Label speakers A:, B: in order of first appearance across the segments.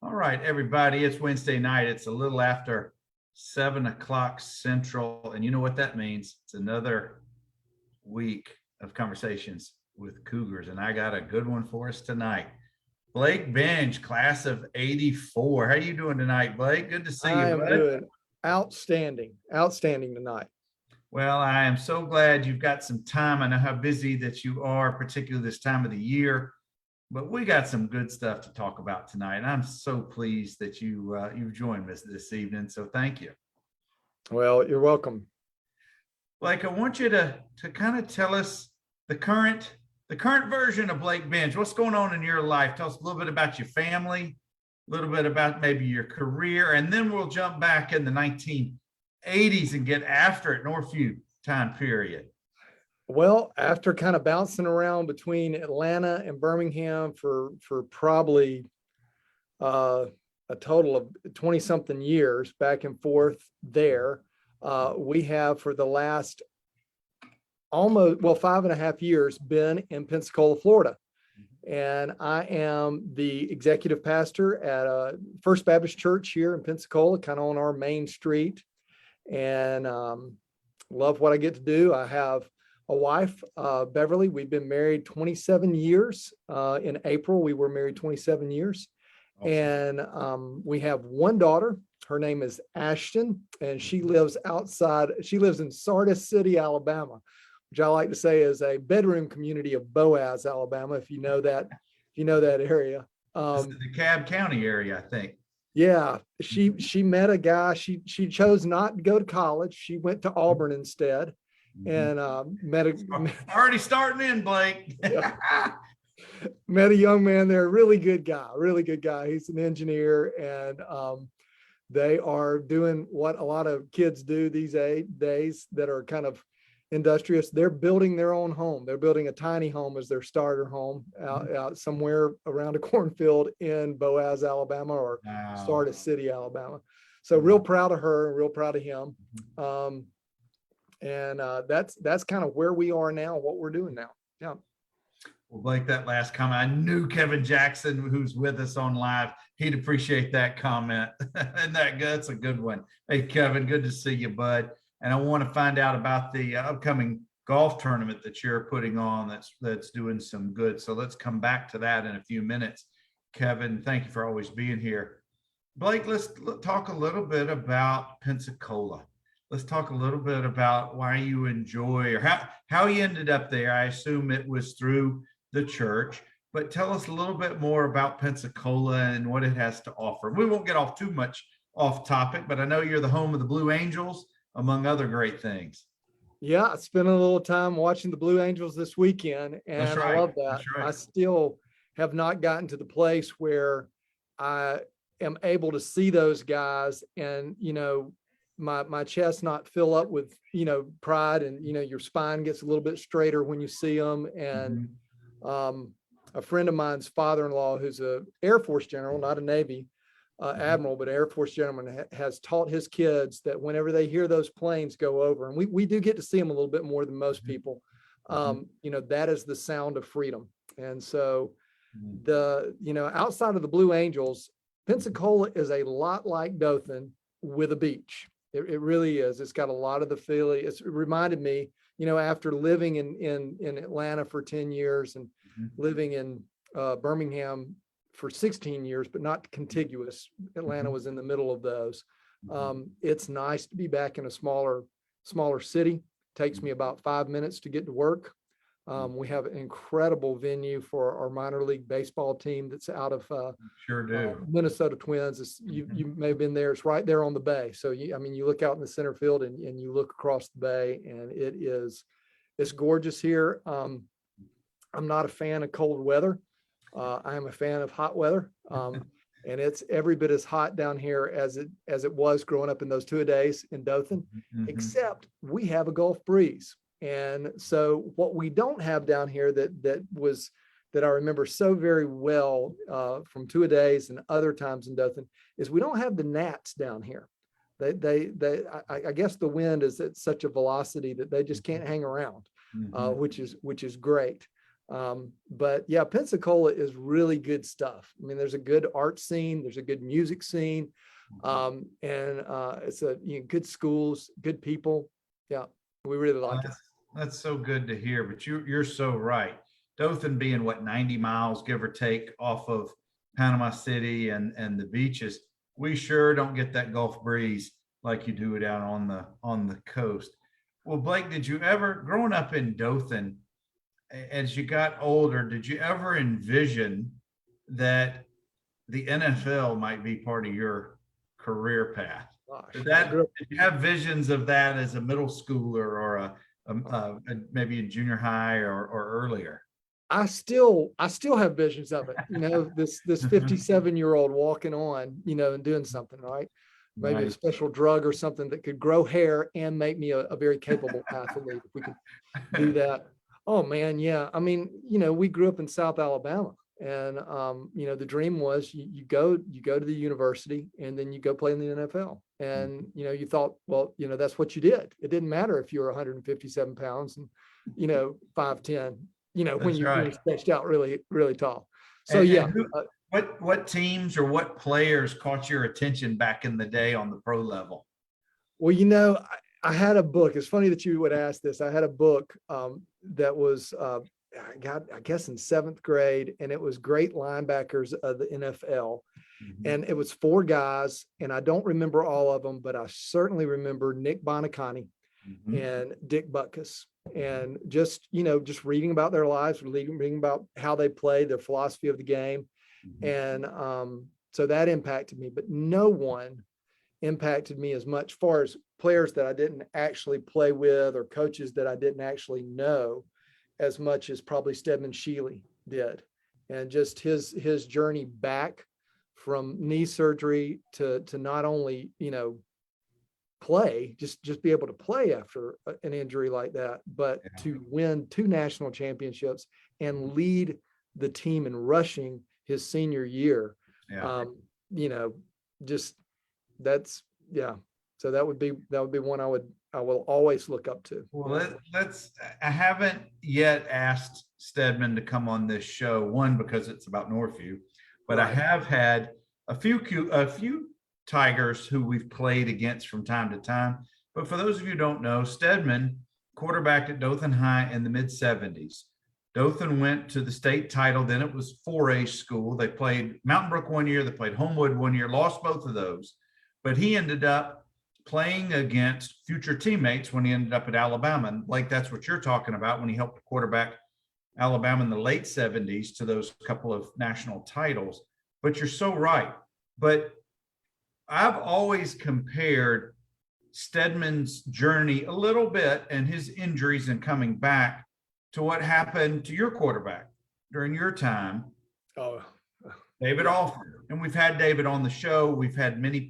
A: All right, everybody, it's Wednesday night. It's a little after 7 o'clock Central. And you know what that means? It's another week of conversations with Cougars. And I got a good one for us tonight. Blake Benge, class of 84. How you doing tonight, Blake? Good to see you,
B: I am
A: bud.
B: good. Outstanding tonight.
A: Well, I am so glad you've got some time. I know how busy that you are, particularly this time of the year. But we got some good stuff to talk about tonight. And I'm so pleased that you've joined us this evening. So thank you.
B: Well, you're welcome.
A: Blake, I want you to kind of tell us the current version of Blake Benge. What's going on in your life? Tell us a little bit about your family, a little bit about maybe your career, and then we'll jump back in the 1980s and get after it, Northview time period.
B: Well, after kind of bouncing around between Atlanta and Birmingham for probably a total of 20 something years back and forth there, we have for the last almost 5.5 years been in Pensacola, Florida. And I am the executive pastor at First Baptist Church here in Pensacola, kind of on our main street, and love what I get to do. I have a wife, Beverly. We've been married 27 years. In April, we were married 27 years. Awesome. And we have one daughter. Her name is Ashton, and she lives in Sardis City, Alabama, which I like to say is a bedroom community of Boaz, Alabama, if you know that area.
A: The DeKalb County area, I think.
B: Yeah, she met a guy. She chose not to go to college. She went to Auburn instead. And
A: already starting in, Blake.
B: Met a young man there, really good guy. He's an engineer, and they are doing what a lot of kids do these days that are kind of industrious. They're building their own home. They're building a tiny home as their starter home out somewhere around a cornfield in Boaz, Alabama, or Sardis City, Alabama. So real proud of her and real proud of him. And that's kind of where we are now, what we're doing now. Yeah.
A: Well, Blake, that last comment, I knew Kevin Jackson, who's with us on live, he'd appreciate that comment. And that's a good one. Hey, Kevin, good to see you, bud. And I want to find out about the upcoming golf tournament that you're putting on that's doing some good. So let's come back to that in a few minutes. Kevin, thank you for always being here. Blake, let's talk a little bit about Pensacola. Let's talk a little bit about why you enjoy, or how you ended up there. I assume it was through the church, but tell us a little bit more about Pensacola and what it has to offer. We won't get off too much off topic, but I know you're the home of the Blue Angels, among other great things.
B: Yeah, I spent a little time watching the Blue Angels this weekend, and I love that. Right. I still have not gotten to the place where I am able to see those guys and, my chest not fill up with, pride, and, your spine gets a little bit straighter when you see them. And a friend of mine's father-in-law, who's a Air Force general, not a Navy admiral, but Air Force gentleman, has taught his kids that whenever they hear those planes go over, and we do get to see them a little bit more than most people, that is the sound of freedom. And so outside of the Blue Angels, Pensacola is a lot like Dothan with a beach. It really is. It's got a lot of the feeling. It reminded me, after living in Atlanta for 10 years and living in Birmingham for 16 years, but not contiguous. Atlanta was in the middle of those. It's nice to be back in a smaller city. Takes me about 5 minutes to get to work. We have an incredible venue for our minor league baseball team that's out of Minnesota Twins. You may have been there. It's right there on the bay. So you look out in the center field and you look across the bay, and it's gorgeous here. I'm not a fan of cold weather. I am a fan of hot weather. And it's every bit as hot down here as it was growing up in those 2 days in Dothan, except we have a Gulf breeze. And so what we don't have down here that I remember so very well from 2 days and other times in Dothan is we don't have the gnats down here. I guess the wind is at such a velocity that they just can't hang around, which is great. But yeah, Pensacola is really good stuff. I mean, there's a good art scene, there's a good music scene, and it's good schools, good people. Yeah, we really like it.
A: That's so good to hear. But you're so right. Dothan being what 90 miles, give or take, off of Panama City and the beaches, we sure don't get that Gulf breeze like you do down on the coast. Well, Blake, did you ever, growing up in Dothan, as you got older, did you ever envision that the NFL might be part of your career path?
B: Gosh,
A: Did you have visions of that as a middle schooler or maybe in junior high or earlier?
B: I still have visions of it. This 57-year-old walking on, and doing something, right? Maybe a special drug or something that could grow hair and make me a very capable athlete if we could do that. Oh man, yeah. I mean, we grew up in South Alabama, and the dream was you go to the university and then you go play in the NFL. And you thought, well, that's what you did. It didn't matter if you were 157 pounds and 5'10", when you were stretched out really, really tall. So
A: what teams or what players caught your attention back in the day on the pro level?
B: Well, I had a book. It's funny that you would ask this. I had a book that was I guess in 7th grade, and it was great linebackers of the NFL. Mm-hmm. And it was 4 guys, and I don't remember all of them, but I certainly remember Nick Bonacani and Dick Butkus. And just reading about their lives, reading about how they played, their philosophy of the game. And so that impacted me, but no one impacted me as much far as players that I didn't actually play with or coaches that I didn't actually know as much as probably Stedman Shealy did. And just his journey back from knee surgery to not only, play, just be able to play after an injury like that, but to win 2 national championships and lead the team in rushing his senior year. So that would be one I will always look up to.
A: Well, I haven't yet asked Stedman to come on this show, one, because it's about Northview, but I have had a few Tigers who we've played against from time to time. But for those of you who don't know, Stedman quarterbacked at Dothan High in the mid-'70s. Dothan went to the state title. Then it was 4A school. They played Mountain Brook one year. They played Homewood one year, lost both of those. But he ended up playing against future teammates when he ended up at Alabama. And like, that's what you're talking about when he helped quarterback Alabama in the late 70s to those couple of national titles. But you're so right. But I've always compared Stedman's journey a little bit and his injuries and coming back to what happened to your quarterback during your time, David Alford. And we've had David on the show. We've had many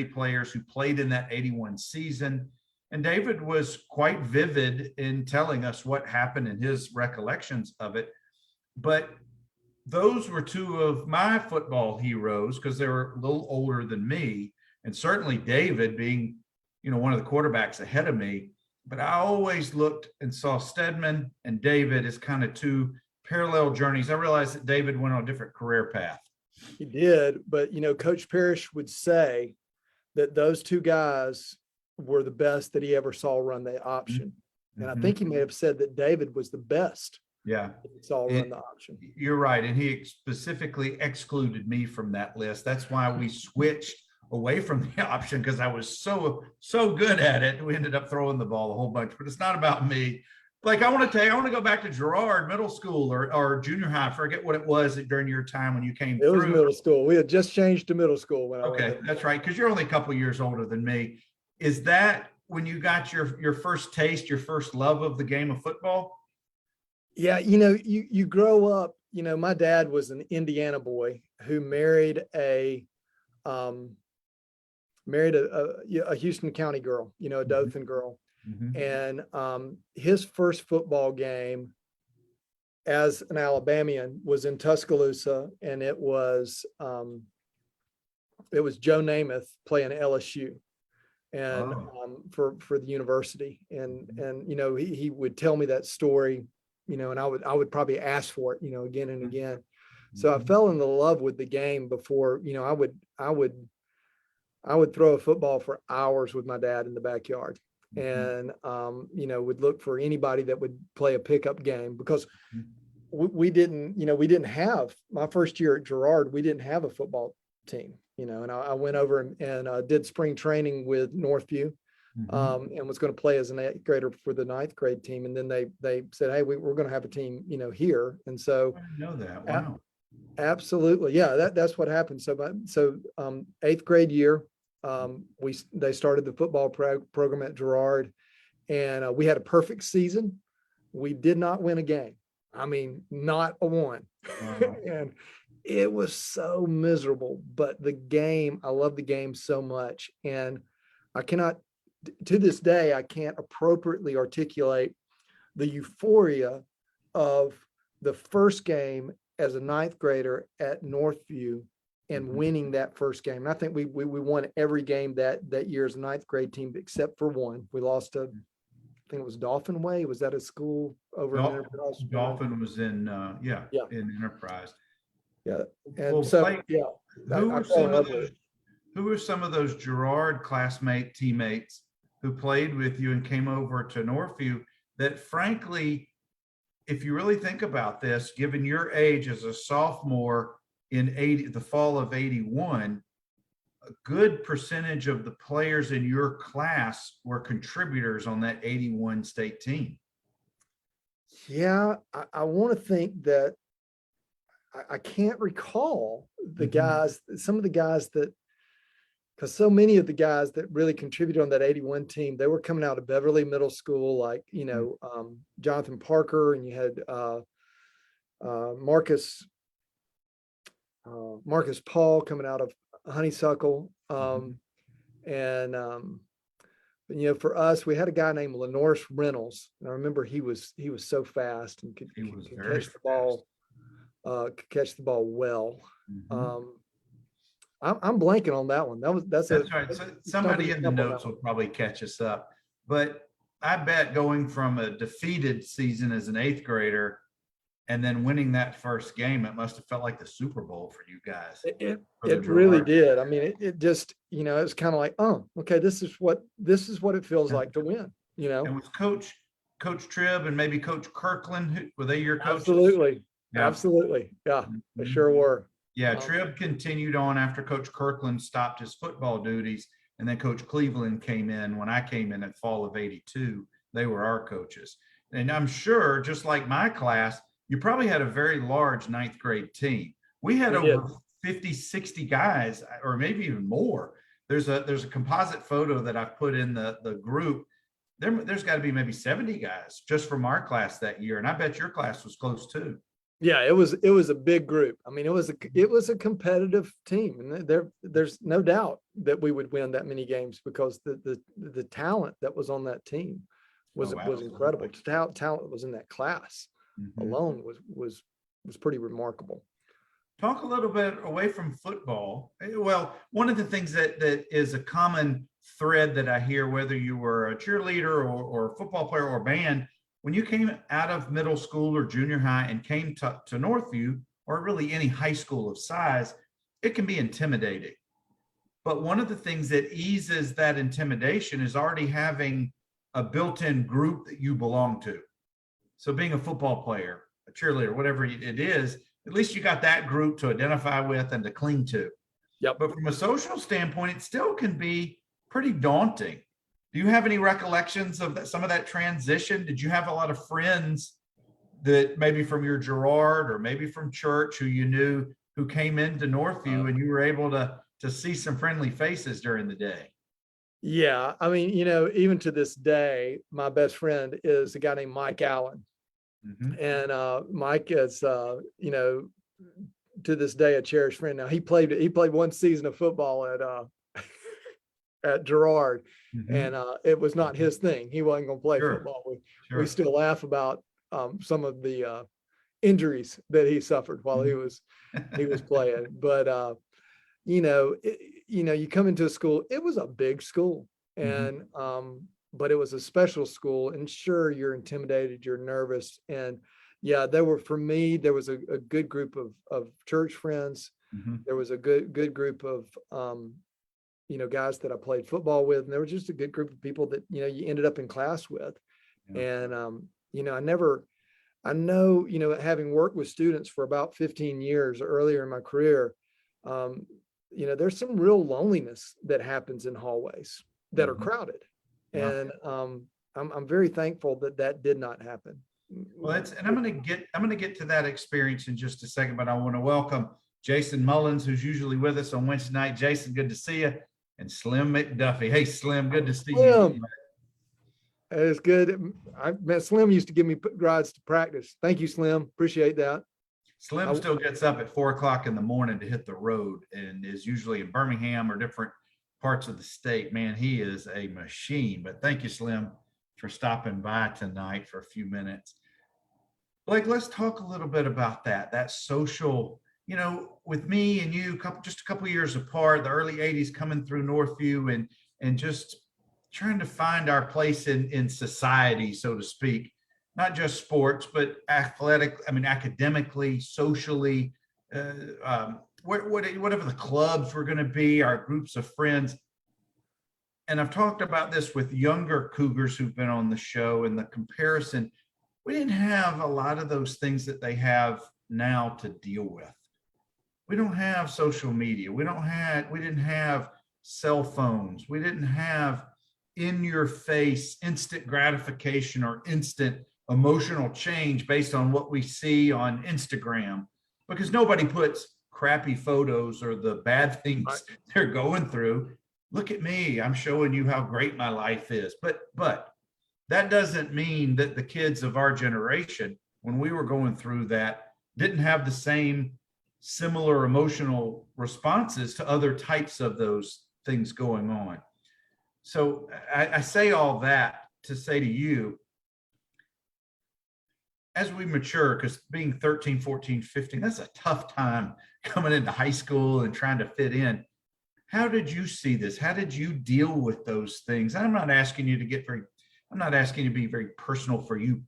A: players who played in that 81 season. And David was quite vivid in telling us what happened in his recollections of it. But those were 2 of my football heroes because they were a little older than me. And certainly David being, one of the quarterbacks ahead of me. But I always looked and saw Stedman and David as kind of 2 parallel journeys. I realized that David went on a different career path.
B: He did, but Coach Parrish would say that those 2 guys were the best that he ever saw run the option. And I think he may have said that David was the best.
A: Yeah.
B: He saw run the option.
A: You're right. And he specifically excluded me from that list. That's why we switched away from the option, because I was so good at it. We ended up throwing the ball a whole bunch, but it's not about me. Like, I want to go back to Girard middle school or junior high. I forget what it was during your time when you came through.
B: It was middle school. We had just changed to middle school when I went
A: there. That's right. Because you're only a couple years older than me. Is that when you got your first taste, your first love of the game of football?
B: Yeah. You grow up, my dad was an Indiana boy who married a Houston County girl, a Dothan girl. And his first football game as an Alabamian was in Tuscaloosa, and it was Joe Namath playing LSU and for the university. And he would tell me that story and I would probably ask for it, again and again. So I fell in love with the game before, I would throw a football for hours with my dad in the backyard, and would look for anybody that would play a pickup game, because we didn't have, my first year at Girard, we didn't have a football team, and I went over and did spring training with Northview, and was going to play as an 8th grader for the 9th grade team. And then they said, hey, we're going to have a team, here. And so
A: I didn't know that. Wow.
B: Absolutely. Yeah, that's what happened. So 8th grade year, they started the football program at Girard, and we had a perfect season. We did not win a game. I mean, not a one.
A: Wow.
B: And it was so miserable, but I love the game so much. And to this day, I can't appropriately articulate the euphoria of the first game as a 9th grader at Northview and winning that first game. And I think we won every game that year as a 9th grade team, except for one. We lost to, I think it was Dauphin Way. Was that a school over in Enterprise?
A: Dauphin was in in Enterprise.
B: Yeah. And
A: who were some of those Girard teammates who played with you and came over to Northview that, frankly, if you really think about this, given your age as a sophomore in the fall of 81, a good percentage of the players in your class were contributors on that 81 state team?
B: Yeah, I want to think that I can't recall the guys, some of the guys that, because so many of the guys that really contributed on that 81 team, they were coming out of Beverly Middle School, like, Jonathan Parker, and you had Marcus Paul coming out of Honeysuckle. For us, we had a guy named Lenoris Reynolds. And I remember he was so fast and could catch the ball well. I'm blanking on that one. That's
A: right. So somebody in the notes will probably catch us up. But I bet going from a defeated season as an 8th grader and then winning that first game, it must have felt like the Super Bowl for you guys.
B: It really did. I mean, it just, it was kind of like, oh, okay, this is what it feels like to win.
A: And was Coach Tribb and maybe Coach Kirkland, were they your coaches?
B: Absolutely. Yeah. Absolutely. Yeah, they sure were.
A: Yeah, Tribb continued on after Coach Kirkland stopped his football duties, and then Coach Cleveland came in when I came in at fall of 82. They were our coaches. And I'm sure, just like my class, you probably had a very large 9th grade team. We had over 50, 60 guys, or maybe even more. There's a composite photo that I've put in the group. There's got to be maybe 70 guys just from our class that year. And I bet your class was close too.
B: Yeah, it was a big group. I mean, it was a competitive team, and there's no doubt that we would win that many games because the talent that was on that team was incredible. The talent that was in that class alone was pretty remarkable.
A: Talk a little bit away from football. Well, one of the things that is a common thread that I hear, whether you were a cheerleader or a football player or band, when you came out of middle school or junior high and came to Northview, or really any high school of size, it can be intimidating. But one of the things that eases that intimidation is already having a built-in group that you belong to. So being a football player, a cheerleader, whatever it is, at least you got that group to identify with and to cling to.
B: Yep.
A: But from a social standpoint, it still can be pretty daunting. Do you have any recollections of some of that transition? Did you have a lot of friends that maybe from your Girard or maybe from church who you knew who came into Northview and you were able to see some friendly faces during the day?
B: Yeah. I mean, even to this day, my best friend is a guy named Mike Allen. And Mike is, to this day, a cherished friend. Now he played one season of football at Girard, and it was not his thing. He wasn't going to play football. We still laugh about some of the injuries that he suffered while he was playing. But you come into a school. It was a big school, and but it was a special school. And sure, you're intimidated, you're nervous, and Yeah, for me, there was a good group of church friends. There was a good group of, guys that I played football with, and there was just a good group of people that, you ended up in class with. Yeah. And, I know, having worked with students for about 15 years earlier in my career, there's some real loneliness that happens in hallways that are crowded. Yeah. And I'm very thankful that did not happen.
A: Well, and I'm going to get to that experience in just a second, but I want to welcome Jason Mullins, who's usually with us on Wednesday night. Jason, good to see you. And Slim McDuffie. Hey, Slim, good to see you.
B: It's good. Slim used to give me rides to practice. Thank you, Slim. Appreciate that.
A: Slim still gets up at 4:00 in the morning to hit the road and is usually in Birmingham or different parts of the state. Man, he is a machine. But thank you, Slim, for stopping by tonight for a few minutes. Blake, let's talk a little bit about that social, with me and you, just a couple of years apart, the early 80s coming through Northview and just trying to find our place in society, so to speak, not just sports, but academically, socially, whatever the clubs were going to be, our groups of friends. And I've talked about this with younger Cougars who've been on the show, and the comparison, we didn't have a lot of those things that they have now to deal with. We don't have social media. We didn't have cell phones. We didn't have in your face instant gratification or instant emotional change based on what we see on Instagram, because nobody puts crappy photos or the bad things they're going through. Look at me, I'm showing you how great my life is. But that doesn't mean that the kids of our generation, when we were going through that, didn't have the same similar emotional responses to other types of those things going on. So I say all that to say to you, as we mature, because being 13, 14, 15, that's a tough time coming into high school and trying to fit in. How did you see this? How did you deal with those things? I'm not asking you to be very personal for you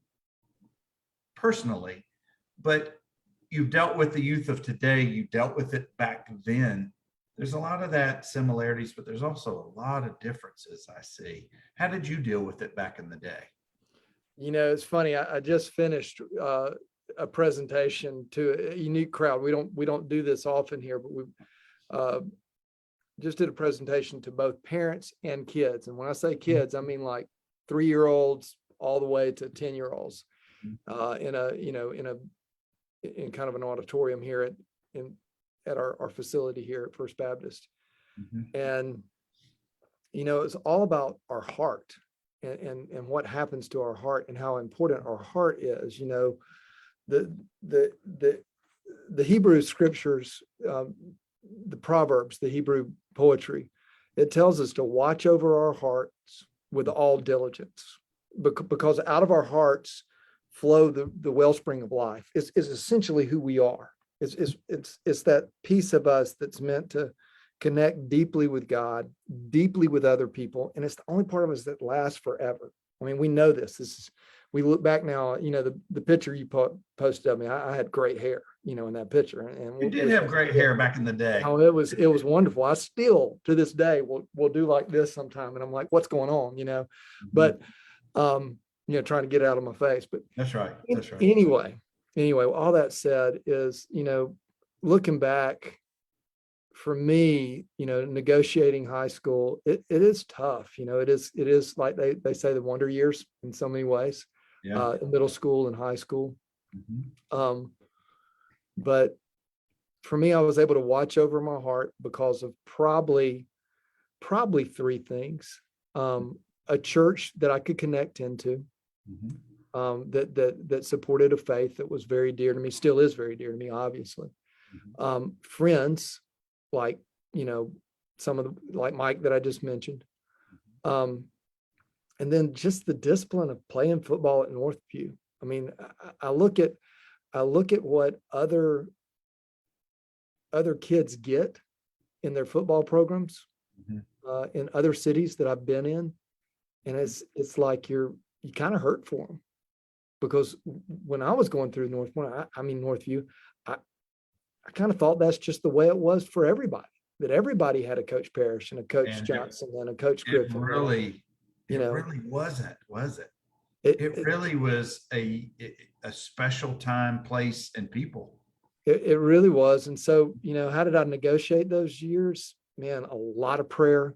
A: personally, but you've dealt with the youth of today. You dealt with it back then. There's a lot of that similarities, but there's also a lot of differences I see. How did you deal with it back in the day?
B: It's funny. I just finished a presentation to a unique crowd. We don't do this often here, but we just did a presentation to both parents and kids. And when I say kids, I mean like 3-year-olds all the way to 10-year-olds in kind of an auditorium here at our facility here at First Baptist. And it's all about our heart and what happens to our heart and how important our heart is. The Hebrew scriptures, the Proverbs, the Hebrew poetry, it tells us to watch over our hearts with all diligence, because out of our hearts flow the wellspring of life. Is essentially who we are. It's that piece of us that's meant to connect deeply with God, deeply with other people, and it's the only part of us that lasts forever. I mean, we know this. We look back now. The picture you posted of me, I had great hair, in that picture. And
A: you did have great hair back in the day.
B: Oh, it was wonderful. I still to this day will do like this sometime, and I'm like, what's going on, But trying to get it out of my face. But
A: that's right.
B: Anyway, all that said is, looking back for me, negotiating high school, it is tough. It is like they say the wonder years in so many ways, middle school and high school. But for me, I was able to watch over my heart because of probably 3 things. A church that I could connect into, that supported a faith that was very dear to me, still is very dear to me, obviously. Friends like, some of like Mike that I just mentioned. And then just the discipline of playing football at Northview. I mean, I look at what other kids get in their football programs in other cities that I've been in, and it's like you kind of hurt for them. because when I was going through Northview, I kind of thought that's just the way it was for everybody, that everybody had a Coach Parrish and a Coach Johnson and a Coach Griffin.
A: It really wasn't, was it? It really was a special time, place, and people.
B: It really was. And so, how did I negotiate those years? Man, a lot of prayer,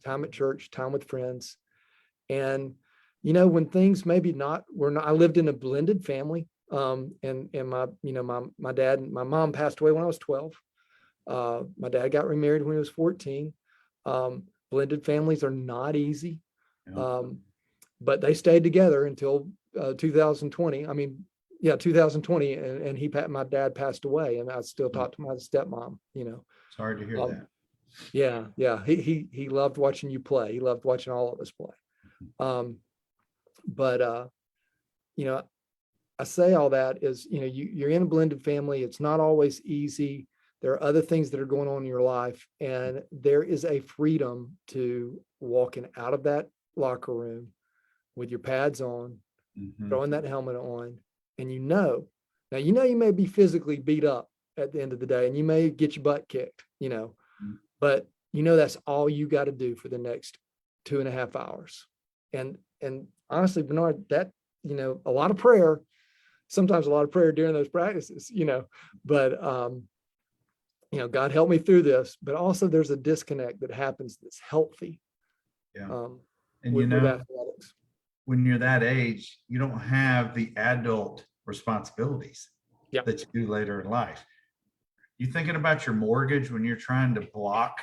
B: time at church, time with friends. And, when things maybe were not, I lived in a blended family. And my dad and my mom passed away when I was 12. My dad got remarried when he was 14. Blended families are not easy. Yeah. But they stayed together until 2020. 2020, and my dad passed away, and I still talk to my stepmom.
A: Sorry to hear that.
B: Yeah. He loved watching you play. He loved watching all of us play. But I say all that is, you're in a blended family. It's not always easy. There are other things that are going on in your life, and there is a freedom to walking out of that locker room with your pads on, throwing that helmet on, and you may be physically beat up at the end of the day, and you may get your butt kicked, but that's all you got to do for the next 2.5 hours. And honestly, Bernard, that, a lot of prayer, sometimes a lot of prayer during those practices, but God help me through this, but also there's a disconnect that happens that's healthy.
A: Yeah.
B: With athletics.
A: When you're that age, you don't have the adult responsibilities that you do later in life. You thinking about your mortgage when you're trying to block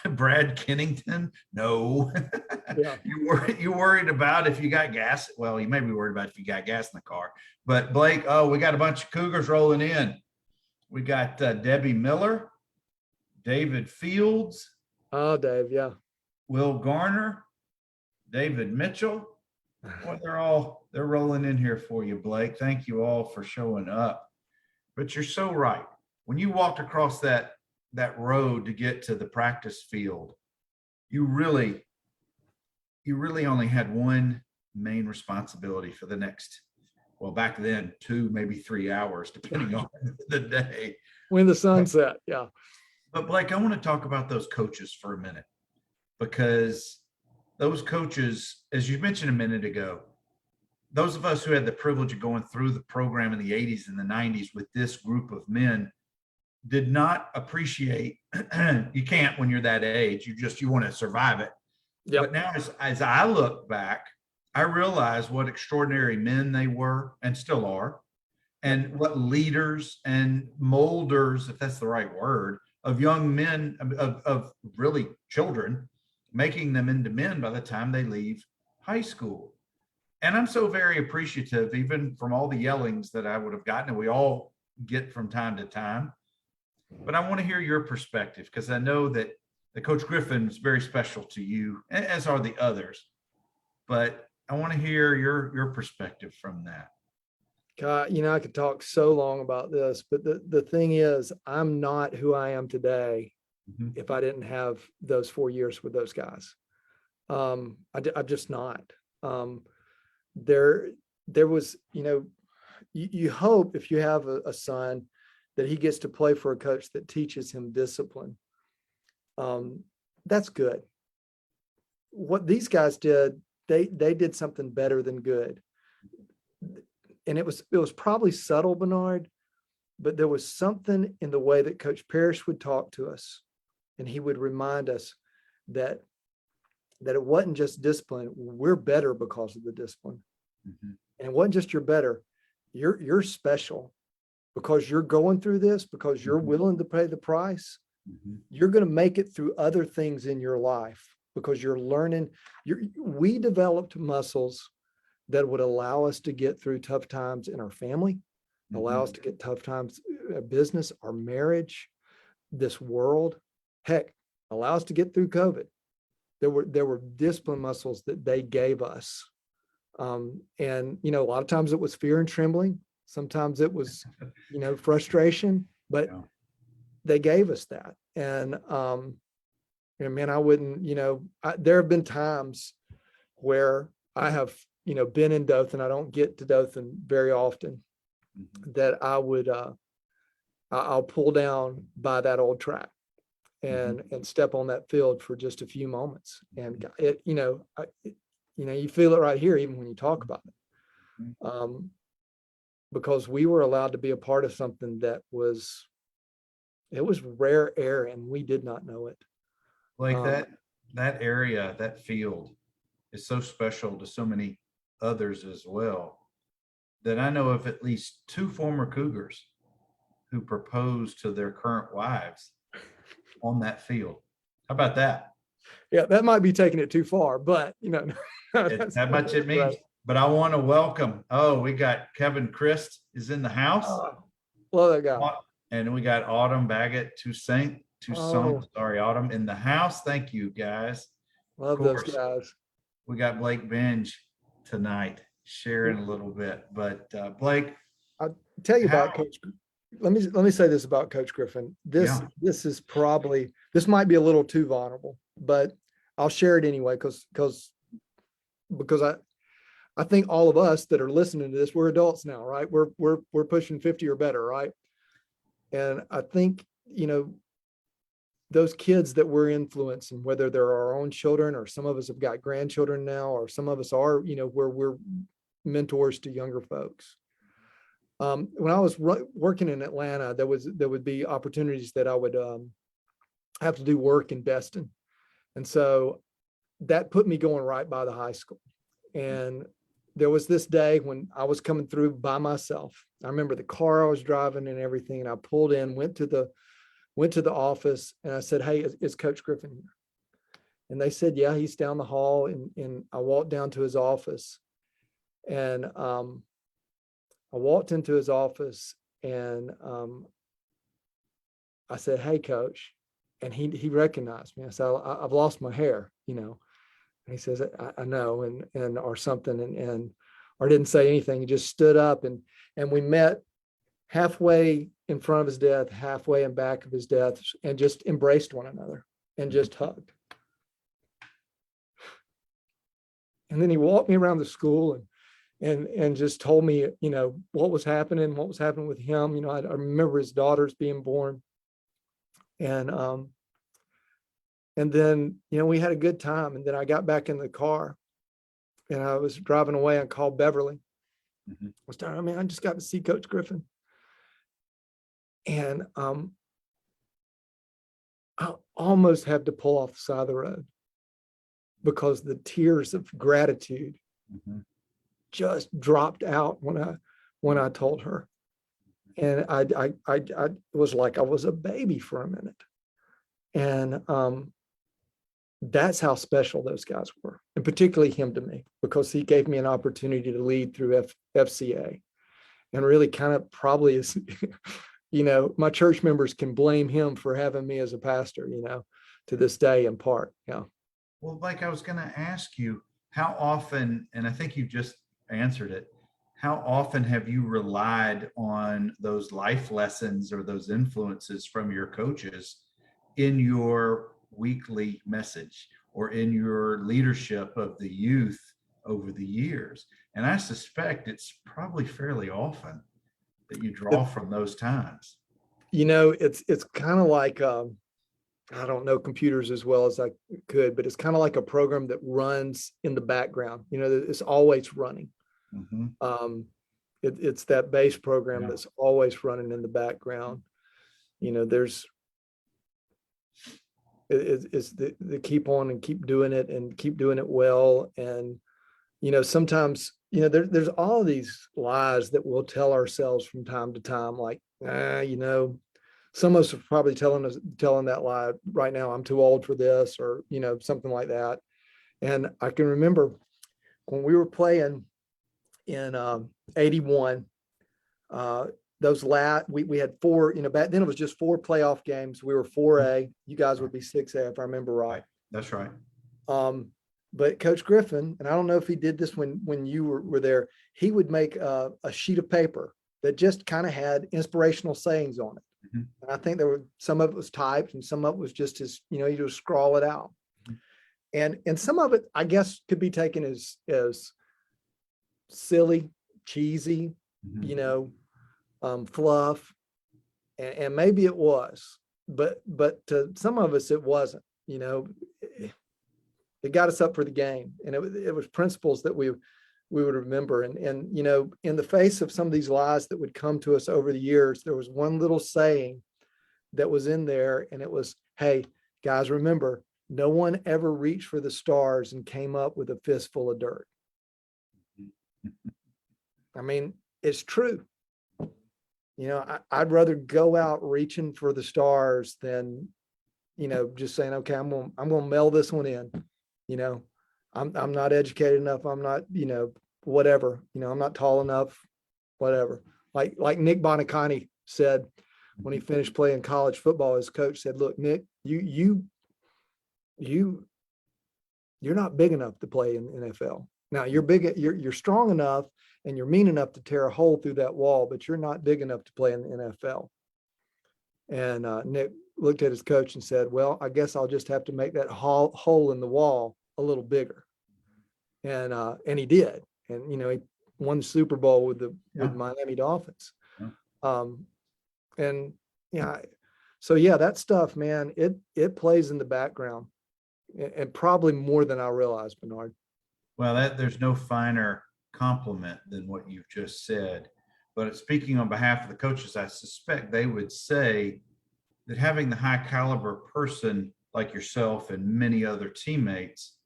A: Brad Kennington? No. Yeah. You worried about if you got gas. Well, you may be worried about if you got gas in the car. But Blake, we got a bunch of Cougars rolling in. We got Debbie Miller, David Fields.
B: Oh, Dave, yeah.
A: Will Garner, David Mitchell. Well, they're rolling in here for you, Blake. Thank you all for showing up. But you're so right. When you walked across that road to get to the practice field, you really only had one main responsibility for the next, well, back then 2, maybe 3 hours, depending on the day.
B: When the sun set, yeah.
A: But Blake, I want to talk about those coaches for a minute, because those coaches, as you mentioned a minute ago, those of us who had the privilege of going through the program in the 80s and the 90s with this group of men did not appreciate, you can't when you're that age, you want to survive it. Yep. But now as I look back, I realize what extraordinary men they were and still are, and what leaders and molders, if that's the right word, of young men, of really children, making them into men by the time they leave high school. And I'm so very appreciative, even from all the yellings that I would have gotten, and we all get from time to time. But I want to hear your perspective, because I know that Coach Griffin is very special to you, as are the others. But I want to hear your perspective from that.
B: God, I could talk so long about this, but the thing is, I'm not who I am today if I didn't have those 4 years with those guys. I'm just not. There was, you hope if you have a son that he gets to play for a coach that teaches him discipline. That's good. What these guys did, they did something better than good. And it was probably subtle, Bernard, but there was something in the way that Coach Parrish would talk to us, and he would remind us that it wasn't just discipline. We're better because of the discipline. And it wasn't just you're better. You're special because you're going through this, because you're willing to pay the price. You're going to make it through other things in your life because you're learning. We developed muscles that would allow us to get through tough times in our family, allow us to get tough times in business, our marriage, this world. Heck, allow us to get through COVID. There were discipline muscles that they gave us. And, a lot of times it was fear and trembling. Sometimes it was, frustration, but they gave us that. And man, I wouldn't, there have been times where I have, been in Dothan. I don't get to Dothan very often. That I would, I'll pull down by that old track and step on that field for just a few moments. And it, you feel it right here, even when you talk about it. Because we were allowed to be a part of something that was rare air, and we did not know it.
A: Like that area, that field is so special to so many others as well, that I know of at least 2 former Cougars who proposed to their current wives on that field. How about that?
B: Yeah, that might be taking it too far, but
A: It's that much it means. Right. But I want to welcome, we got Kevin Christ is in the house.
B: Love that guy.
A: And we got Autumn Baggett, Toussaint, Autumn in the house. Thank you, guys.
B: Love those guys.
A: We got Blake Benge tonight sharing a little bit, but Blake,
B: I'll tell you about Coach. Let me say this about Coach Griffin. This might be a little too vulnerable, but I'll share it anyway because I think all of us that are listening to this, we're adults now, right? We're pushing 50 or better, right? And I think, those kids that we're influencing, whether they're our own children or some of us have got grandchildren now, or some of us are, where we're mentors to younger folks. When I was working in Atlanta, there would be opportunities that I would have to do work in Destin. And so that put me going right by the high school. And there was this day when I was coming through by myself. I remember the car I was driving and everything. And I pulled in, went to the office, and I said, "Hey, is Coach Griffin here?" And they said, "Yeah, he's down the hall." And I walked down to his office, and I walked into his office, and I said, "Hey, Coach," and he recognized me. I said, "I've lost my hair," And he says, I know, and or something, and or didn't say anything. He just stood up, and we met halfway in front of his death, halfway in back of his death, and just embraced one another and just hugged. And then he walked me around the school and just told me, what was happening with him. I remember his daughters being born. And then, we had a good time. And then I got back in the car and I was driving away. I called Beverly. I was telling her, I just got to see Coach Griffin. And I almost had to pull off the side of the road because the tears of gratitude just dropped out when I told her. And I was like I was a baby for a minute. And that's how special those guys were, and particularly him to me, because he gave me an opportunity to lead through FCA, and really kind of probably is, my church members can blame him for having me as a pastor, to this day in part. Yeah.
A: Well, like I was going to ask you, how often, and I think you just answered it, how often have you relied on those life lessons or those influences from your coaches in your weekly message or in your leadership of the youth over the years? And I suspect it's probably fairly often that you draw from those times.
B: It's kind of like, I don't know computers as well as I could, but it's kind of like a program that runs in the background. It's always running. It's that base program that's always running in the background. It's the keep on and keep doing it and keep doing it well. And, sometimes, there's all these lies that we'll tell ourselves from time to time, like, some of us are probably telling that lie right now. I'm too old for this, or, something like that. And I can remember when we were playing in 81, we had 4, back then it was just 4 playoff games. We were 4A. You guys would be 6A if I remember right.
A: That's right.
B: But Coach Griffin, and I don't know if he did this when you were there, he would make a sheet of paper that just kind of had inspirational sayings on it. And I think some of it was typed and some of it was just his, you just scrawl it out. And some of it, I guess, could be taken as silly, cheesy, fluff. And maybe it was, but to some of us, it wasn't, it got us up for the game. And it was principles that we would remember. And, in the face of some of these lies that would come to us over the years, there was one little saying that was in there, and it was, hey, guys, remember, no one ever reached for the stars and came up with a fistful of dirt. I mean, it's true. I'd rather go out reaching for the stars than, just saying, okay, I'm gonna mail this one in. I'm not educated enough. I'm not, whatever. I'm not tall enough. Whatever. Like Nick Bonacani said when he finished playing college football, his coach said, "Look, Nick, you're not big enough to play in the NFL. Now you're strong enough and you're mean enough to tear a hole through that wall, but you're not big enough to play in the NFL." And Nick looked at his coach and said, "Well, I guess I'll just have to make that hole in the wall a little bigger." And he did. And, he won the Super Bowl with Miami Dolphins. And so that stuff, man, it plays in the background, and probably more than I realized, Bernard.
A: Well, there's no finer compliment than what you've just said. But speaking on behalf of the coaches, I suspect they would say that having the high caliber person like yourself and many other teammates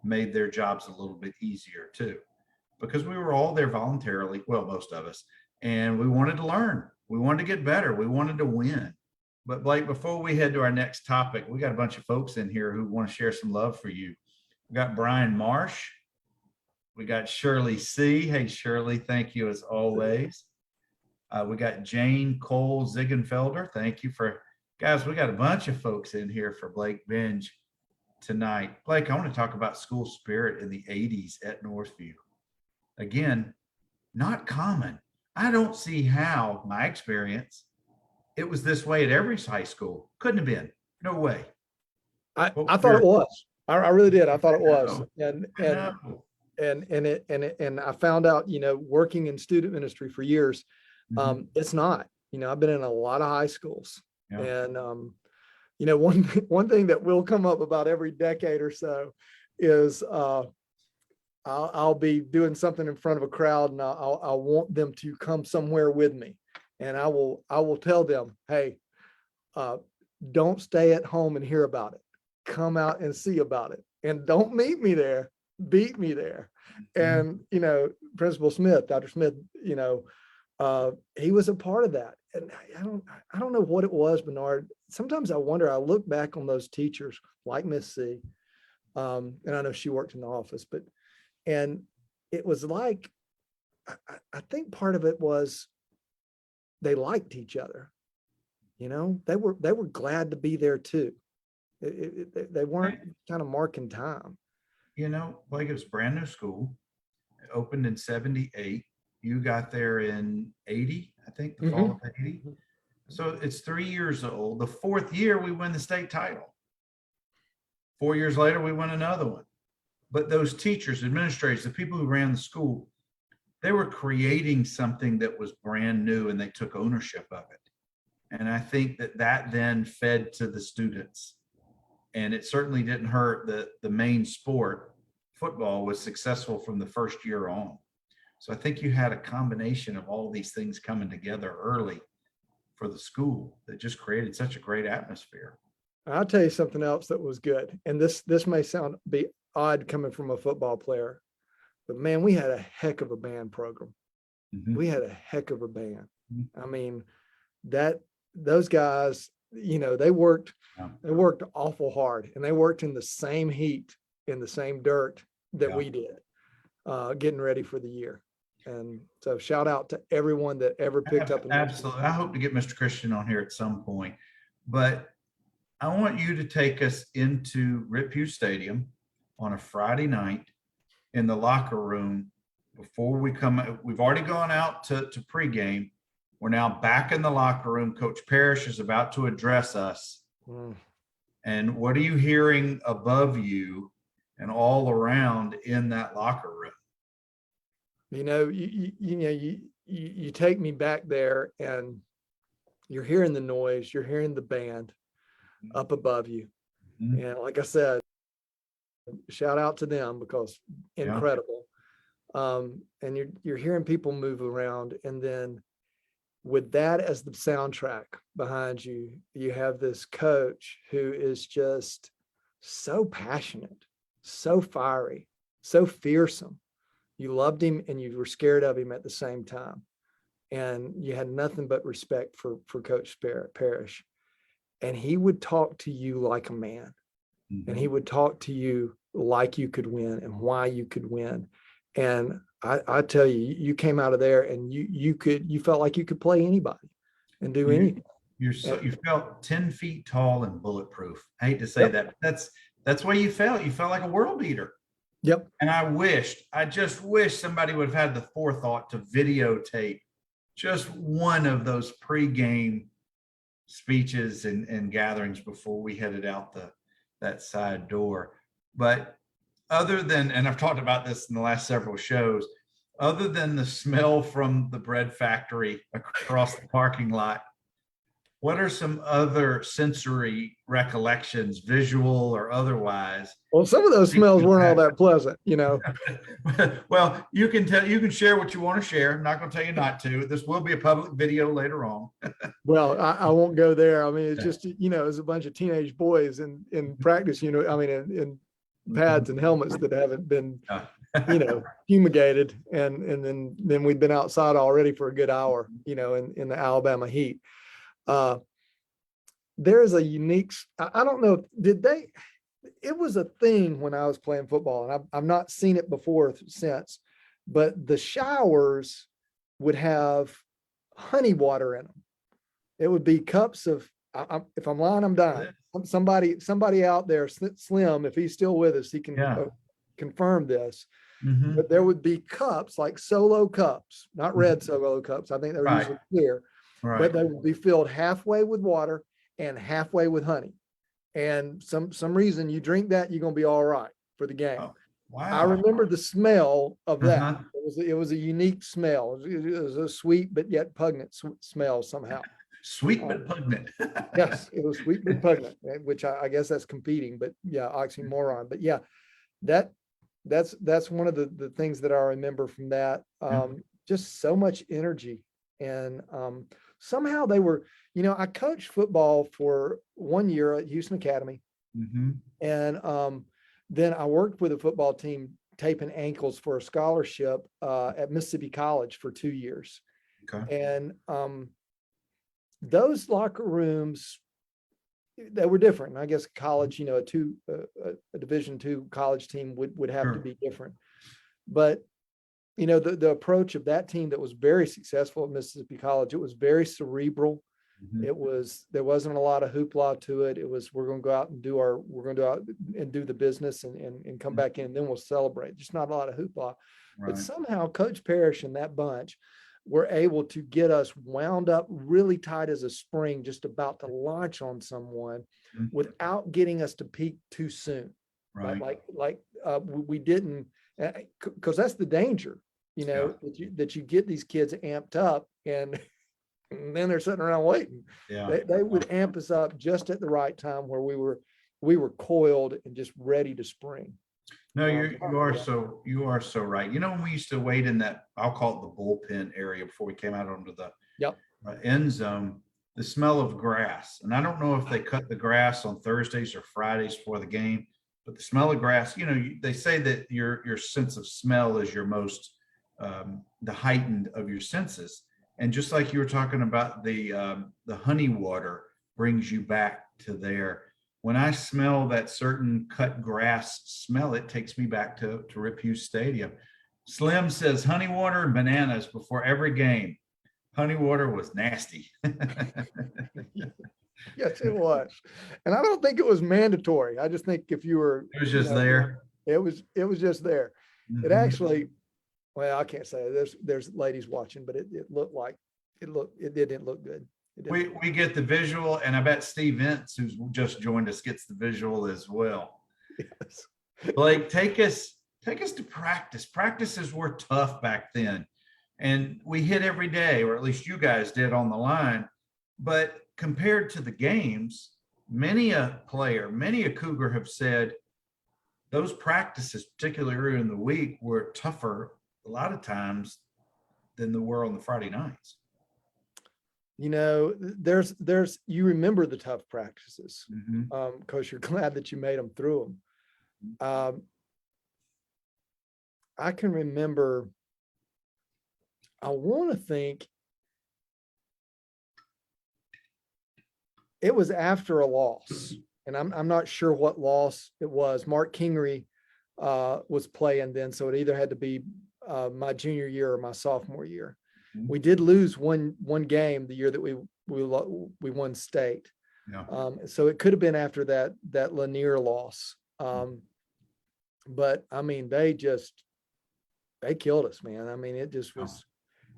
A: made their jobs a little bit easier too, because we were all there voluntarily, well, most of us, and we wanted to learn. We wanted to get better. We wanted to win. But Blake, before we head to our next topic, we got a bunch of folks in here who want to share some love for you. We got Brian Marsh. We got Shirley C. Hey, Shirley, thank you as always. We got Jane Cole Ziegenfelder. Thank you guys, we got a bunch of folks in here for Blake Benge tonight. Blake, I want to talk about school spirit in the 80s at Northview. Again, not common. I don't see how, my experience, it was this way at every high school. Couldn't have been. No way.
B: I thought it was. I really did. I thought it was. And I found out, working in student ministry for years, it's not. I've been in a lot of high schools. Yeah. And one thing that will come up about every decade or so is I'll be doing something in front of a crowd, and I'll want them to come somewhere with me, and I will tell them, hey, don't stay at home and hear about it. Come out and see about it, and don't meet me there. Beat me there. And Principal Smith, Dr. Smith, he was a part of that. And I don't know what it was, Bernard. Sometimes I wonder, I look back on those teachers like Miss C, and I know she worked in the office, and it was like, I think part of it was they liked each other. They were glad to be there too. They weren't kind of marking time.
A: Like it was brand new school. It opened in 78. You got there in 80, I think, the fall of 80. So it's 3 years old. The fourth year, we win the state title. 4 years later, we win another one. But those teachers, administrators, the people who ran the school, they were creating something that was brand new, and they took ownership of it. And I think that then fed to the students. And it certainly didn't hurt that the main sport, football, was successful from the first year on. So I think you had a combination of all these things coming together early for the school that just created such a great atmosphere.
B: I'll tell you something else that was good. And this may be odd coming from a football player, but man, we had a heck of a band program. We had a heck of a band. I mean, those guys, they worked awful hard, and they worked in the same heat, in the same dirt that we did, getting ready for the year. And so shout out to everyone that ever picked up.
A: Absolutely. I hope to get Mr. Christian on here at some point, but I want you to take us into Rip Hughes Stadium on a Friday night in the locker room before we come. We've already gone out to pregame. We're now back in the locker room. Coach Parrish is about to address us. And what are you hearing above you and all around in that locker room?
B: You take me back there, and you're hearing the noise, you're hearing the band up above you.
A: Mhm.
B: And like I said, shout out to them, because incredible. And you're hearing people move around, and then with that as the soundtrack behind you, you have this coach who is just so passionate, so fiery, so fearsome. You loved him and you were scared of him at the same time. And you had nothing but respect for Coach Parrish. And he would talk to you like a man. And he would talk to you like you could win and why you could win. And I tell you, you came out of there and you felt like you could play anybody and do anything.
A: You felt 10 feet tall and bulletproof. I hate to say that, but that's why you felt. You felt like a world beater.
B: Yep.
A: And I just wish somebody would have had the forethought to videotape just one of those pregame speeches and gatherings before we headed out that side door. But other than, and I've talked about this in the last several shows, other than the smell from the bread factory across the parking lot, what are some other sensory recollections, visual or otherwise?
B: Well, some of those smells weren't all that pleasant,
A: Well, you can share what you want to share. I'm not going to tell you not to. This will be a public video later on.
B: Well, I won't go there. I mean, it's just, it's a bunch of teenage boys in practice, in pads and helmets that haven't been, fumigated. And then we'd been outside already for a good hour, in the Alabama heat. There is a unique, I don't know, it was a thing when I was playing football, and I've not seen it before since, but the showers would have honey water in them. It would be cups of, if I'm lying, I'm dying. Somebody out there, Slim, if he's still with us, he can confirm this. Mm-hmm. But there would be cups, like solo cups, not red solo cups. I think they were usually clear, but they would be filled halfway with water and halfway with honey. And some reason you drink that, you're going to be all right for the game. Oh, wow. I remember the smell of that. Uh-huh. It was a unique smell. It was a sweet but yet pungent smell somehow.
A: Sweet but pungent.
B: Yes, it was sweet but pungent, which I guess that's competing, but oxymoron. But that's one of the things that I remember from that. Just so much energy. And somehow they were, I coached football for 1 year at Houston Academy. Mm-hmm. And then I worked with a football team taping ankles for a scholarship at Mississippi College for 2 years. Okay. And those locker rooms, they were different. I guess college, a Division II college team would have to be different. But the approach of that team that was very successful at Mississippi College, it was very cerebral. Mm-hmm. There wasn't a lot of hoopla to it. It was, we're going to go out and do the business and come back in, and then we'll celebrate. Just not a lot of hoopla. Right. But somehow Coach Parrish and that bunch were able to get us wound up really tight as a spring, just about to launch on someone, mm-hmm. without getting us to peak too soon. Right. We didn't, because that's the danger, that you get these kids amped up and then they're sitting around waiting. Yeah. They would amp us up just at the right time where we were coiled and just ready to spring.
A: No, you are so right. When we used to wait in that, I'll call it the bullpen area before we came out onto the end zone, the smell of grass. And I don't know if they cut the grass on Thursdays or Fridays for the game, but the smell of grass, they say that your sense of smell is your most, the heightened of your senses. And just like you were talking about, the honey water brings you back to there. When I smell that certain cut grass smell, it takes me back to Rip Hughes Stadium. Slim says honey water and bananas before every game. Honey water was nasty.
B: Yes, it was. And I don't think it was mandatory. I just think if you were,
A: it was just there.
B: It was just there. Mm-hmm. It actually, well, I can't say there's ladies watching, but it didn't look good.
A: We get the visual, and I bet Steve Ince, who's just joined us, gets the visual as well. Yes. Blake, take us take us to practice. Practices were tough back then. And we hit every day, or at least you guys did on the line. But compared to the games, many a player, many a Cougar have said those practices, particularly earlier in the week, were tougher a lot of times than they were on the Friday nights.
B: You know, you remember the tough practices because you're glad that you made them through them. I can remember, I want to think it was after a loss, and I'm not sure what loss it was. Mark Kingery was playing then, so it either had to be my junior year or my sophomore year. We did lose one game the year that we won state.
A: Yeah.
B: So it could have been after that Lanier loss. But I mean, they killed us, man. I mean, it just was,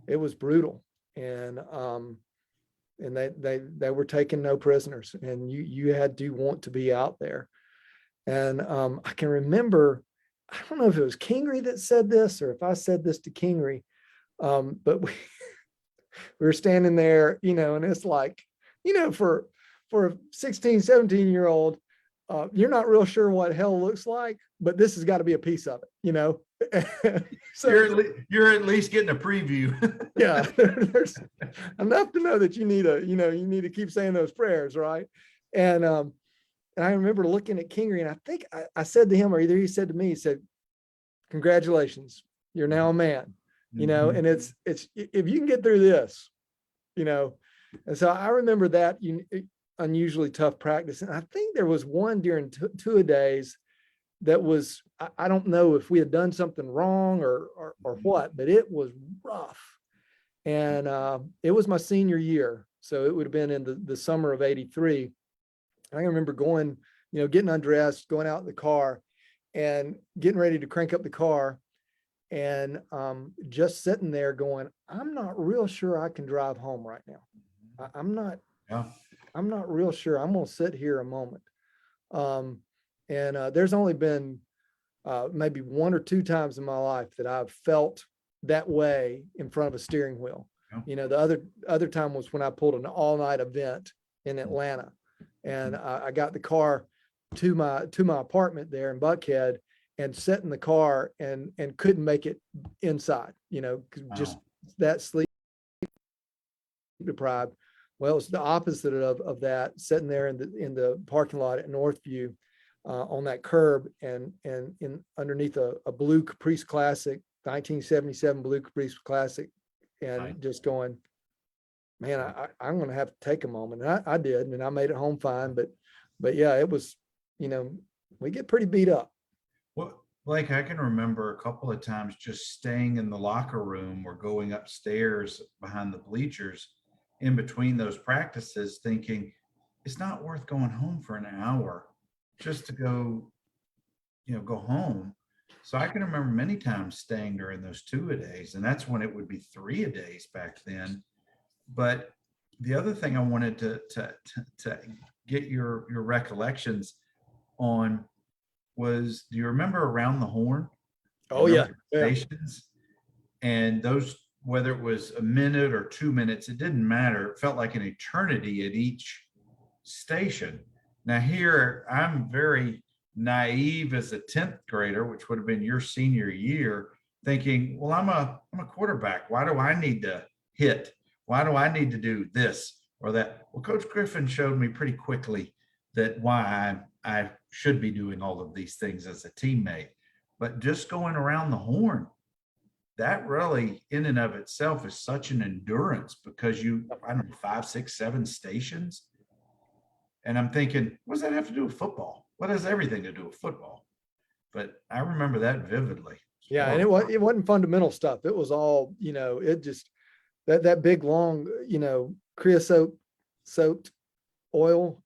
B: it was brutal. And they were taking no prisoners, and you had to want to be out there. And I can remember, I don't know if it was Kingery that said this or if I said this to Kingery, but we were standing there, you know, and it's like, you know, for a 16, 17-year-old, you're not real sure what hell looks like, but this has got to be a piece of it, you know? So
A: you're at least getting a preview.
B: Yeah, there's enough to know that you need to keep saying those prayers, right? And I remember looking at Kingery, and I think I said to him, or either he said to me, he said, "Congratulations, you're now a man." You know, and it's if you can get through this, you know. And so I remember that unusually tough practice. And I think there was one during two-a-days that was, I don't know if we had done something wrong or what, but it was rough. And it was my senior year. So it would have been in the summer of '83. I remember going, you know, getting undressed, going out in the car and getting ready to crank up the car. And just sitting there going, I'm not real sure I can drive home right now. I'm not real sure. I'm going to sit here a moment. And there's only been maybe one or two times in my life that I've felt that way in front of a steering wheel. Yeah. You know, the other time was when I pulled an all-night event in Atlanta, and I got the car to my apartment there in Buckhead, and sat in the car and couldn't make it inside, you know, just that sleep deprived. Well, it's the opposite of that, sitting there in the parking lot at Northview on that curb and in underneath a blue Caprice Classic, 1977 blue Caprice Classic, and just going, man, I'm going to have to take a moment. And I did, and I made it home fine. But yeah, it was, you know, we get pretty beat up.
A: Well, Blake, I can remember a couple of times just staying in the locker room or going upstairs behind the bleachers in between those practices thinking it's not worth going home for an hour just to go home. So I can remember many times staying during those two-a-days, and that's when it would be three-a-days back then. But the other thing I wanted to get your recollections on was, do you remember Around the Horn?
B: Oh yeah.
A: Stations, and those, whether it was a minute or 2 minutes, it didn't matter. It felt like an eternity at each station. Now here, I'm very naive as a 10th grader, which would have been your senior year, thinking, well, I'm a quarterback. Why do I need to hit? Why do I need to do this or that? Well, Coach Griffin showed me pretty quickly that why I should be doing all of these things as a teammate. But just going around the horn, that really in and of itself is such an endurance, because I don't know, 5, 6, 7 stations. And I'm thinking, what does that have to do with football? What has everything to do with football? But I remember that vividly.
B: Yeah. And it wasn't fundamental stuff. It was all, you know, it just, that big, long, you know, creosote soaked oil,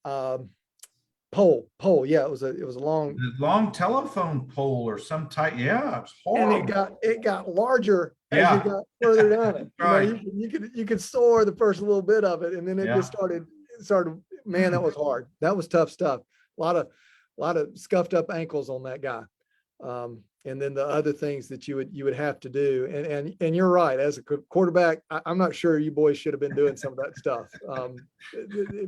B: pole. Yeah. It was a long
A: telephone pole or some type. Yeah. It was horrible.
B: And it got larger as you got further down it.
A: Right.
B: You know, you could soar the first little bit of it, and then it just started, man, that was hard. That was tough stuff. A lot of scuffed up ankles on that guy. And then the other things that you would have to do. And you're right. As a quarterback, I'm not sure you boys should have been doing some of that stuff.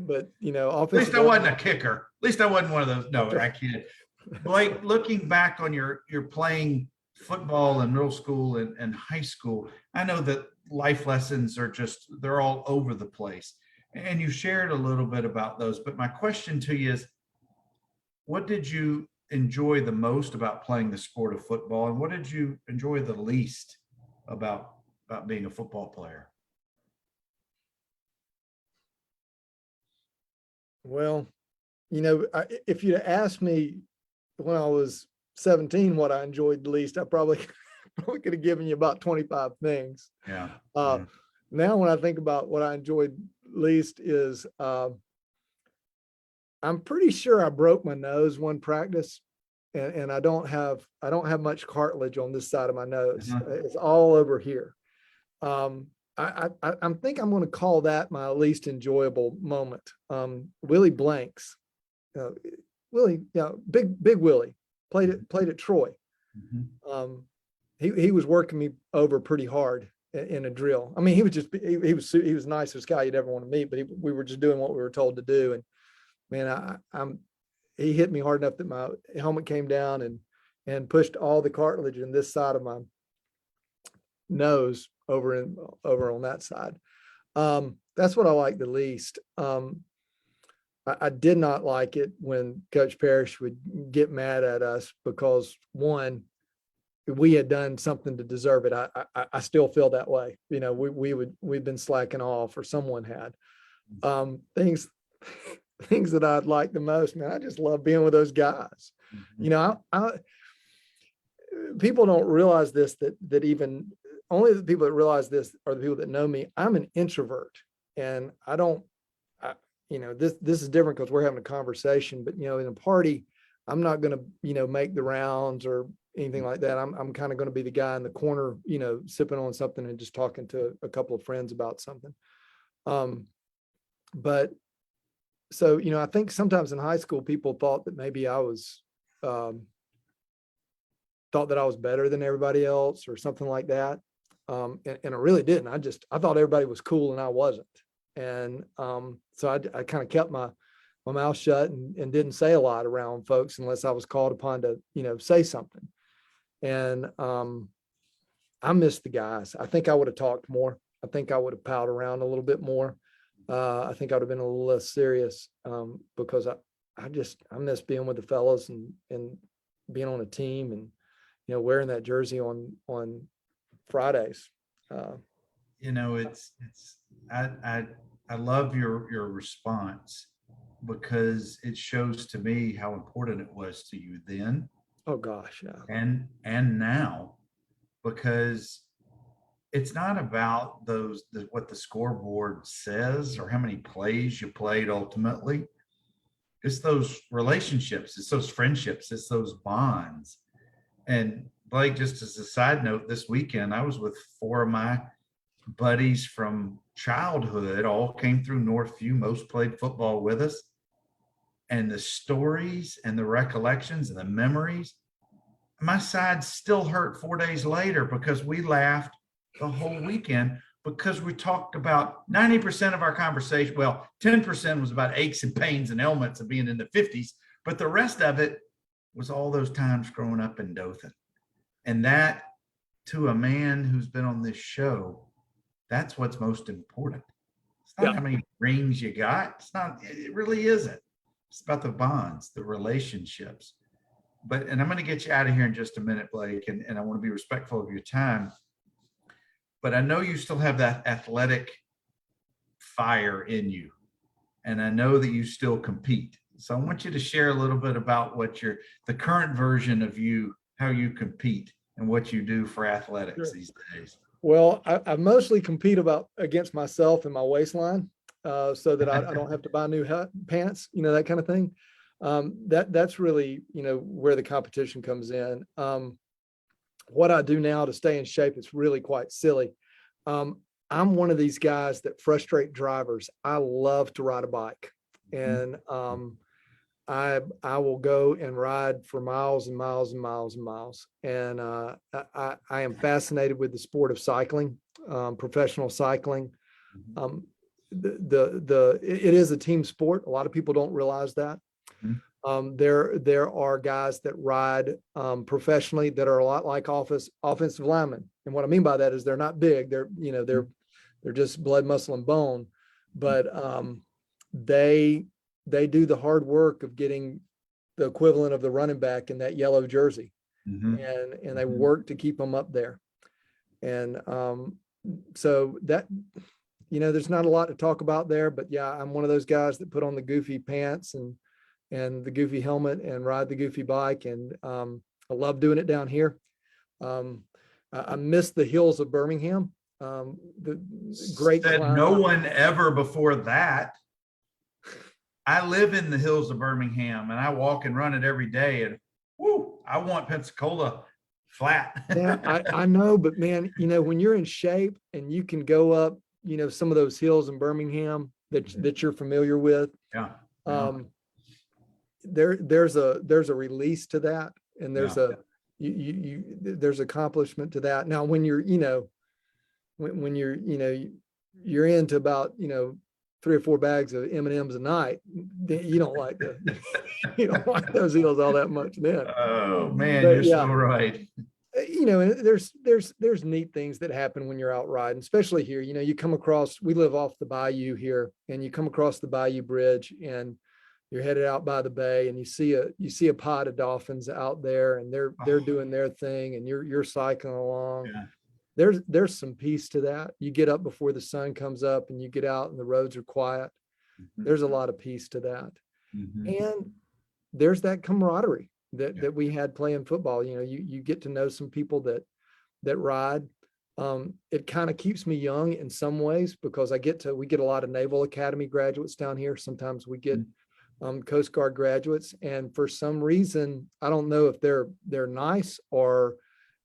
B: But
A: At least I wasn't a kicker. At least I wasn't one of those. No, I kid. Blake, looking back on your playing football in middle school and high school, I know that life lessons are they're all over the place. And you shared a little bit about those. But my question to you is, what did you enjoy the most about playing the sport of football, and what did you enjoy the least about being a football player?
B: Well, if you'd asked me when I was 17 what I enjoyed the least, I probably could have given you about 25 things.
A: Yeah.
B: Now when I think about what I enjoyed least is I'm pretty sure I broke my nose one practice, and I don't have much cartilage on this side of my nose. It's all over here. I think I'm going to call that my least enjoyable moment. Willie Blanks, Willie, big Willie played at Troy. He was working me over pretty hard in a drill. I mean, he was the nicest guy you'd ever want to meet, but we were just doing what we were told to do. And man, he hit me hard enough that my helmet came down and pushed all the cartilage in this side of my nose over on that side. That's what I like the least. I did not like it when Coach Parrish would get mad at us because, one, we had done something to deserve it. I still feel that way. We'd been slacking off, or someone had. Things that I'd like the most, man, I just love being with those guys. People don't realize this, that even only the people that realize this are the people that know me. I'm an introvert, and this is different because we're having a conversation, but in a party, I'm not going to, make the rounds or anything like that. I'm kind of going to be the guy in the corner, sipping on something and just talking to a couple of friends about something. But so, I think sometimes in high school, people thought that maybe I was, thought that I was better than everybody else or something like that. And I really didn't. I thought everybody was cool and I wasn't. And so I kind of kept my mouth shut and didn't say a lot around folks unless I was called upon to, say something. And I missed the guys. I think I would have talked more. I think I would have palled around a little bit more. I think I would have been a little less serious because I miss being with the fellas and being on a team and, wearing that jersey on Fridays.
A: I love your response because it shows to me how important it was to you then.
B: Oh gosh, yeah.
A: And now, because it's not about what the scoreboard says or how many plays you played ultimately. It's those relationships, it's those friendships, it's those bonds. And Blake, just as a side note, this weekend I was with 4 of my buddies from childhood, all came through Northview, most played football with us. And the stories and the recollections and the memories, my side still hurt 4 days later because we laughed the whole weekend because we talked about 90% of our conversation. Well, 10% was about aches and pains and ailments of being in the 50s, but the rest of it was all those times growing up in Dothan. And that, to a man who's been on this show, that's what's most important. It's not how many rings you got. It really isn't. It's about the bonds, the relationships. And I'm going to get you out of here in just a minute, Blake, and I want to be respectful of your time. But I know you still have that athletic fire in you. And I know that you still compete. So I want you to share a little bit about the current version of you, how you compete and what you do for athletics these days.
B: Well, I mostly compete against myself and my waistline so that I don't have to buy new pants, that kind of thing. That's really, where the competition comes in. What I do now to stay in shape is really quite silly. I'm one of these guys that frustrate drivers. I love to ride a bike, and I will go and ride for miles and miles and miles and miles. And I am fascinated with the sport of cycling, professional cycling. It is a team sport. A lot of people don't realize that. There are guys that ride professionally that are a lot like offensive linemen. And what I mean by that is they're not big. They're just blood, muscle, and bone, but they do the hard work of getting the equivalent of the running back in that yellow jersey, and they work to keep them up there. And so that, there's not a lot to talk about there, but yeah, I'm one of those guys that put on the goofy pants and the goofy helmet and ride the goofy bike. And I love doing it down here. I miss the hills of Birmingham. The great climb.
A: No one ever before that. I live in the hills of Birmingham and I walk and run it every day, and I want Pensacola flat.
B: Yeah, I know, but man, when you're in shape and you can go up, some of those hills in Birmingham that you're familiar with. There's a release to that, and there's there's accomplishment to that. Now, when you're, when you're into about, 3 or 4 bags of M&Ms a night, you don't like those hills all that much then.
A: Oh man, but, you're so right.
B: And there's neat things that happen when you're out riding, especially here. You come across, we live off the bayou here, and you come across the Bayou Bridge and you're headed out by the bay, and you see a pod of dolphins out there, and they're doing their thing, and you're cycling along. Yeah. There's some peace to that. You get up before the sun comes up and you get out and the roads are quiet. There's a lot of peace to that. And there's that camaraderie that we had playing football. You get to know some people that ride. It kind of keeps me young in some ways, because we get a lot of Naval Academy graduates down here. Sometimes we get Coast Guard graduates, and for some reason, I don't know if they're nice or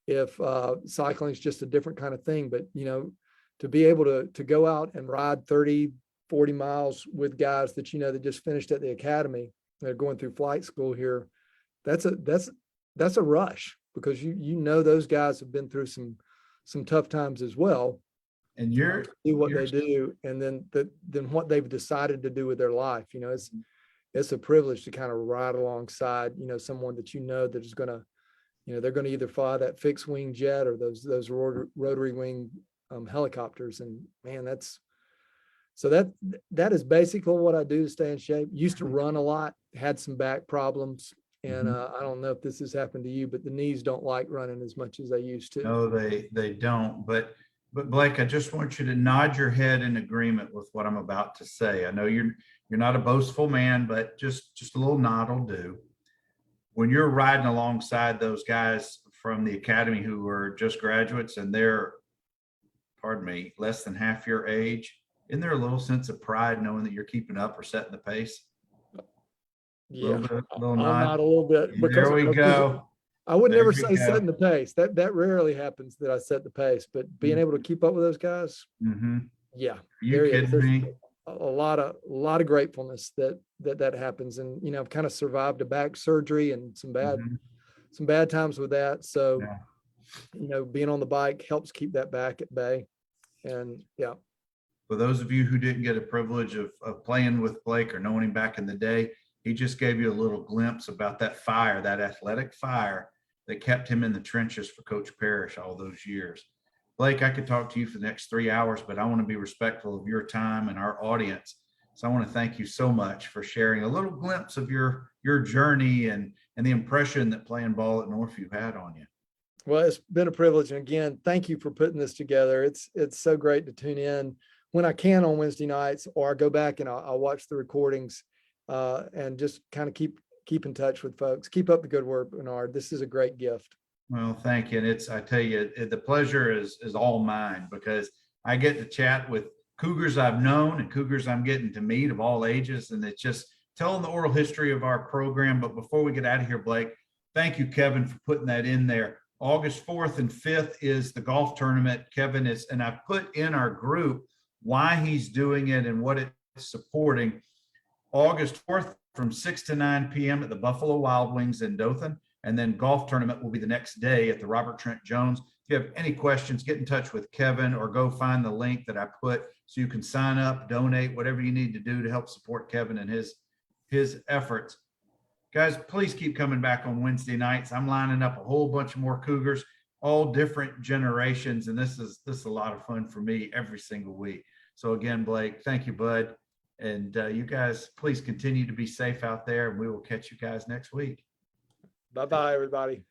B: if cycling is just a different kind of thing, but to be able to go out and ride 30, 40 miles with guys that that just finished at the academy, they're going through flight school here, that's a rush, because those guys have been through some tough times as well, and do what they do, and then what they've decided to do with their life. It's a privilege to kind of ride alongside someone that that is going to, they're going to either fly that fixed wing jet or those rotary wing helicopters. And man, that is basically what I do to stay in shape. Used to run a lot, had some back problems. And I don't know if this has happened to you, but the knees don't like running as much as they used to.
A: No, they don't. But Blake, I just want you to nod your head in agreement with what I'm about to say. I know you're not a boastful man, but just a little nod will do. When you're riding alongside those guys from the academy who are just graduates and they're, less than half your age, isn't there a little sense of pride knowing that you're keeping up or setting the pace?
B: Yeah,
A: little
B: nod a little bit.
A: There we go.
B: I would never say setting the pace. That rarely happens that I set the pace, but being able to keep up with those guys, yeah.
A: You kidding me?
B: A lot of gratefulness that happens. And I've kind of survived a back surgery and some bad times with that. So being on the bike helps keep that back at bay. And yeah.
A: For those of you who didn't get a privilege of playing with Blake or knowing him back in the day, he just gave you a little glimpse about that fire, that athletic fire that kept him in the trenches for Coach Parrish all those years. Blake, I could talk to you for the next 3 hours, but I want to be respectful of your time and our audience. So I want to thank you so much for sharing a little glimpse of your journey and the impression that playing ball at Northview had on you.
B: Well, it's been a privilege. And again, thank you for putting this together. It's so great to tune in when I can on Wednesday nights, or I go back and I'll watch the recordings and just kind of keep in touch with folks. Keep up the good work, Bernard. This is a great gift.
A: Well, thank you. And I tell you, the pleasure is all mine, because I get to chat with Cougars I've known and Cougars I'm getting to meet of all ages. And it's just telling the oral history of our program. But before we get out of here, Blake, thank you, Kevin, for putting that in there. August 4th and 5th is the golf tournament. Kevin and I put in our group why he's doing it and what it's supporting. August 4th from 6 to 9 p.m. at the Buffalo Wild Wings in Dothan. And then golf tournament will be the next day at the Robert Trent Jones. If you have any questions, get in touch with Kevin or go find the link that I put so you can sign up, donate, whatever you need to do to help support Kevin and his efforts. Guys, please keep coming back on Wednesday nights. I'm lining up a whole bunch more Cougars, all different generations. And this is a lot of fun for me every single week. So again, Blake, thank you, bud. And you guys, please continue to be safe out there, and we will catch you guys next week.
B: Bye-bye, everybody.